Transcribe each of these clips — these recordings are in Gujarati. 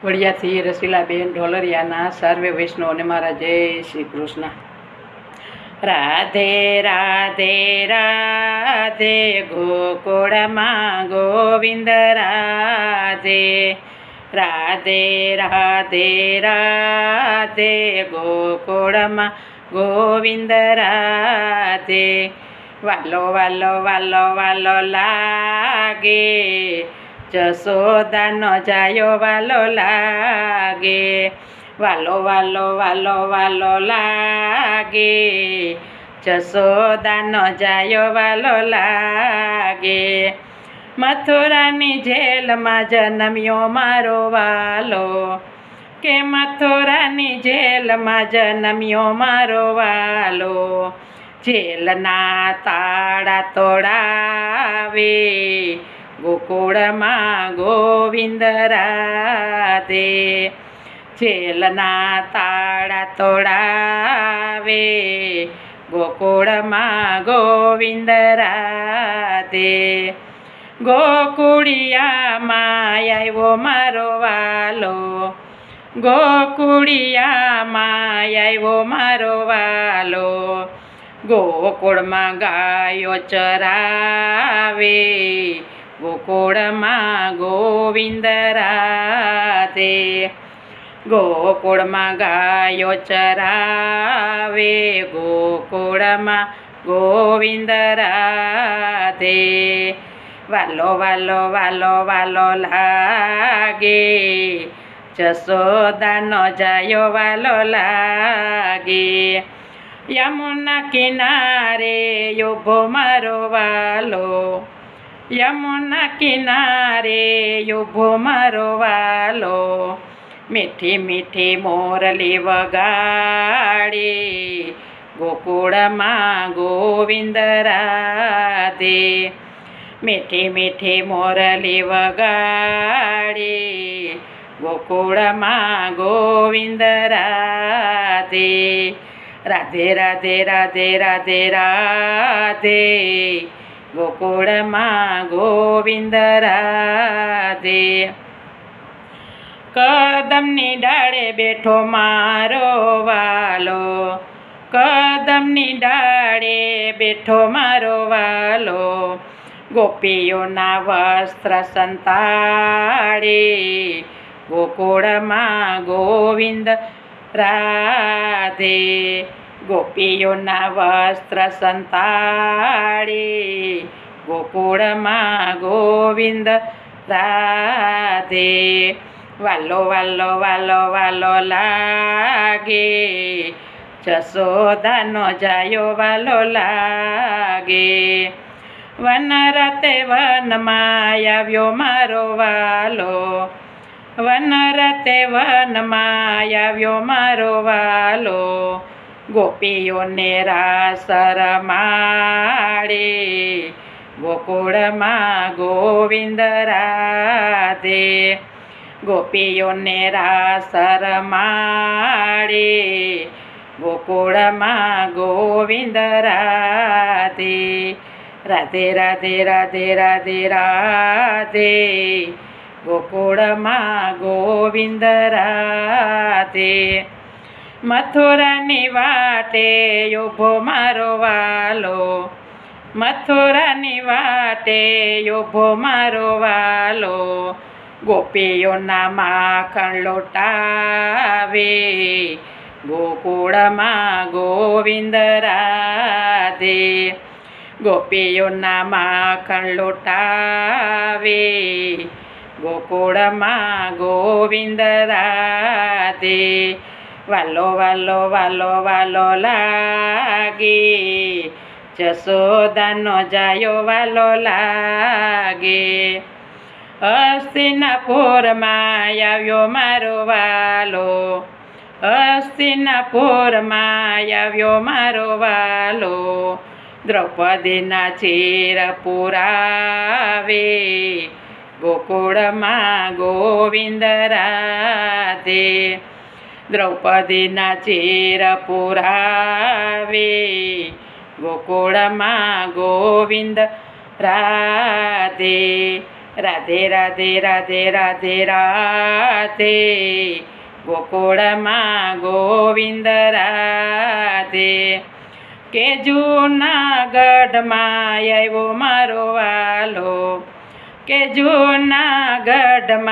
વડિયાથી રસીલાબેન ઢોલરિયાના સર્વે વૈષ્ણવને મારા જય શ્રી કૃષ્ણ. રાધે રાધે રાધે ગોકુળમાં ગોવિંદ રાધે. રાધે રાધે રાધે ગોકુળમાં ગોવિંદ રાધે. વાલો વાલો વાલો વાલો લાગે, જશોદાનો જાયો વાલો લાગે. વાલો વાલો વાલો વાલો લાગે, જશોદાનો જાયો વાલો લાગે. મથુરાની જેલમાં જન્મ્યો મારો વાલો, કે મથુરાની જેલમાં જન્મ્યો મારો વાલો. જેલના તાળા તોડાવે, ગોકુળમાં ગોવિંદ રાધે. જેલના તાળા તોડાવે, ગોકુળમાં ગોવિંદ રાધે. ગોકુળિયામાં આવ્યો મારો વાલો, ગોકુળિયામાં આવ્યો મારો વાલો. ગોકુળમાં ગાયો ચરાવે, ગોકુળમાં ગોવિંદ રાધે. ગોકુળમાં ગાયો ચરાવે, ગોકુળમાં ગોવિંદ રાધે. વાલો વાલો વાલો વાલો લાગે, જશોદાનો જાયો વાલો લાગે. યમુના કિનારે ઊભો મારો વાલો, યમુના કિનારે ઊભો મારો વાલો. મીઠી મીઠી મોરલી વગાડે, ગોકુળમાં ગોવિંદ રાધે. મીઠી મીઠી મોરલી વગાડે, ગોકુળમાં ગોવિંદ રાધે. રાધે રાધે રાધે રાધે રાધે, ગોકુળમાં ગોવિંદ રાધે. કદમની ડાળે બેઠો મારો વાલો, કદમની ડાળે બેઠો મારો વાલો. ગોપીઓના વસ્ત્ર સંતાડે, ગોકુળમાં ગોવિંદ રાધે. ગોપીઓના વસ્ત્ર સંતાડે, ગોકુળમાં ગોવિંદ રાધે. વાલો વાલો વાલો વાલો લાગે, જશોદાનો જાયો વાલો લાગે. વનરતે વનમાં આવ્યો મારો વાલો, વનરતે વનમાં આવ્યો મારો વાલો. ગોપીઓને રાસ રમાડે, ગોકુળમાં ગોવિંદ રાધે. ગોપીઓને રાસ રમાડે, ગોકુળમાં ગોવિંદ રાધે. રાધે રાધે રાધે રાધે રાધે, ગોકુળમાં ગોવિંદ રાધે. મથુરાની વાટે ઊભો મારો વાલો, મથુરાની વાટે ઊભો મારો વાલો. ગોપીઓના માખણ લોટાવે, ગોકુળમાં ગોવિંદ રાધે. ગોપીઓના માખણ લોટાવે, ગોકુળમાં ગોવિંદ રાધે. વાલો વાલો વાલો વાલો લાગે, જશોદાનો જાયો વાલો લાગે. હસ્તિનાપુરમાં આવ્યો મારો વાલો, હસ્તિનાપુરમાં આવ્યો મારો વાલો. દ્રૌપદીના ચીર પુરાવે, ગોકુળમાં ગોવિંદ રાધે. દ્રૌપદીના ચીર પુરાવે, ગોકુળમાં ગોવિંદ રાધે. રાધે રાધે રાધે રાધે રાધે ગોકુળમાં ગોવિંદ રાધે કે જૂનાગઢમાં આવ્યો મારો વાલો કે જૂનાગઢમાં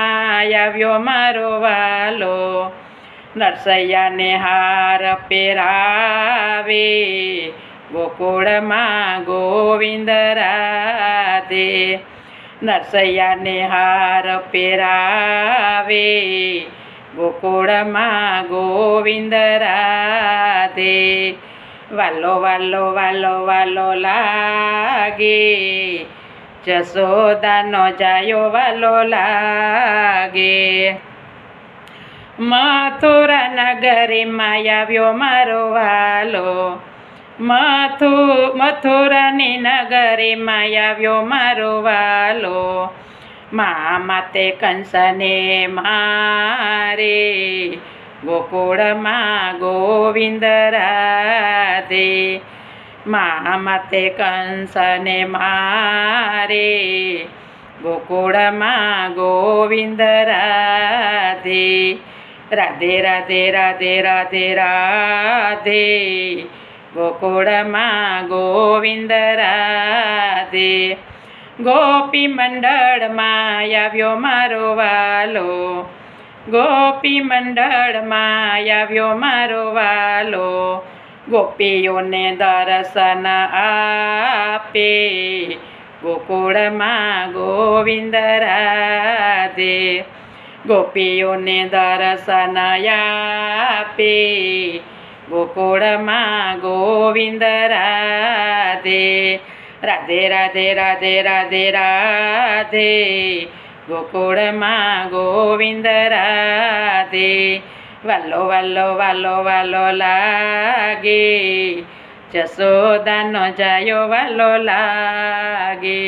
આવ્યો મારો વાલો નરસૈયાને હાર પહેરાવે ગોકુળમાં ગોવિંદ રાધે નરસૈયાને હાર પહેરાવે ગોકુળમાં ગોવિંદ રાધે વાલો વાલો વાલો વાલો લાગે જશોદાનો જાયો વાલો લાગે મથુરા નગરીમાં આવ્યો મારો વાલો મથુરાની નગરીમાં આવ્યો મારો વાલો માતે કંસને મારે ગોકુળમાં ગોવિંદ રાધે માતે કંસને મારે ગોકુળમાં ગોવિંદ રાધે રાધે રાધે રાધે રાધે રાધે ગોકુળમાં ગોવિંદ રાધે ગોપી મંડળમાં આવ્યો મારો વાલો ગોપી મંડળમાં આવ્યો મારો વાલો ગોપીઓને દર્શન આપે ગોકુળમાં ગોવિંદ રાધે ગોપીઓને દર્શન આપે ગોકુળમાં ગોવિંદ રાધે રાધે રાધે રાધે રાધે રાધે ગોકુળમાં ગોવિંદ રાધે વાલો વાલો વાલો વાલો લાગે જશોદાનો જાયો વાલો લાગે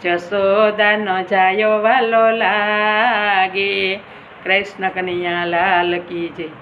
જશોદાનો જાયો વાલો લાગે કૃષ્ણ કનૈયા લાલ કી જય